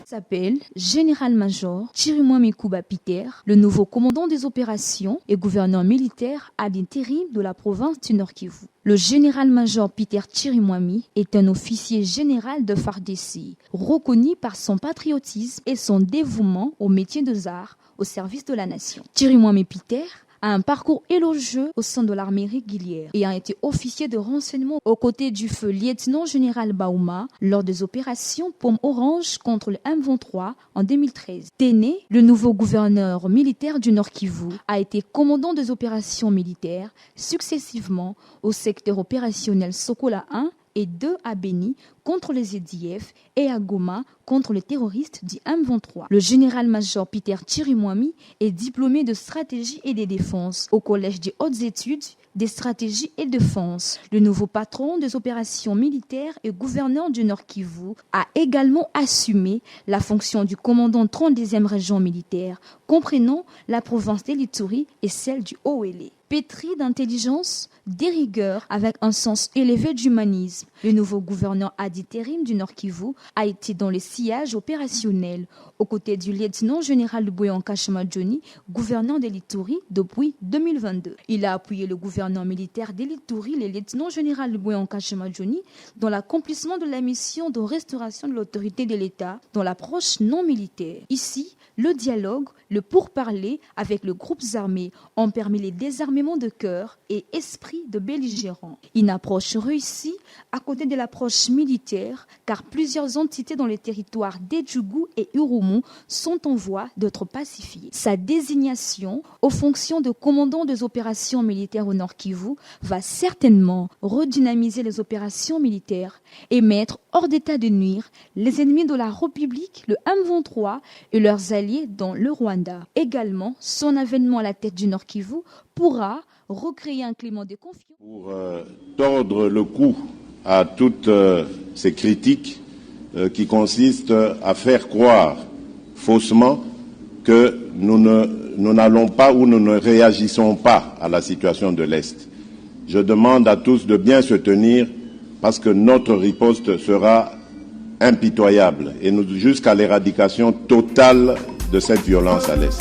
S'appelle Général-Major Chirimwami Kuba Peter, le nouveau commandant des opérations et gouverneur militaire à l'intérim de la province du Nord Kivu. Le général-major Peter Chirimwami est un officier général de FARDC, reconnu par son patriotisme et son dévouement au métier des arts au service de la nation. Chirimwami Peter a un parcours élogieux au sein de l'armée régulière et a été officier de renseignement aux côtés du feu lieutenant-général Baouma lors des opérations Pomme Orange contre le M23 en 2013. Téné, le nouveau gouverneur militaire du Nord Kivu, a été commandant des opérations militaires successivement au secteur opérationnel Sokola 1 et 2 à Beni contre les EDF et à Goma contre les terroristes du M23. Le général-major Peter Chirimwami est diplômé de stratégie et de défense au Collège des hautes études des stratégies et défense. Le nouveau patron des opérations militaires et gouverneur du Nord Kivu a également assumé la fonction du commandant 32e région militaire, comprenant la province d'Elituri et celle du Haut-Uélé. Pétri d'intelligence, de rigueur, avec un sens élevé d'humanisme, le nouveau gouverneur ad interim du Nord Kivu a été dans le sillage opérationnel, aux côtés du lieutenant-général Luboyanka Johnny, gouverneur d'Elituri depuis 2022. Il a appuyé le gouverneur militaire d'Elituri, le lieutenant-général Luboyanka Johnny, dans l'accomplissement de la mission de restauration de l'autorité de l'État dans l'approche non militaire. Ici, le dialogue, le pourparler avec les groupes armés ont permis les désarmements de cœur et esprit de belligérants. Une approche réussie à côté de l'approche militaire, car plusieurs entités dans les territoires d'Edjougou et Urumou sont en voie d'être pacifiées. Sa désignation aux fonctions de commandant des opérations militaires au Nord Kivu va certainement redynamiser les opérations militaires et mettre hors d'état de nuire les ennemis de la République, le M23 et leurs alliés dans le Rwanda. Également, son avènement à la tête du Nord Kivu pourra recréer un climat de confiance. Pour tordre le cou à toutes ces critiques qui consistent à faire croire faussement que nous n'allons pas ou nous ne réagissons pas à la situation de l'Est. Je demande à tous de bien se tenir parce que notre riposte sera impitoyable et jusqu'à l'éradication totale de cette violence à l'Est.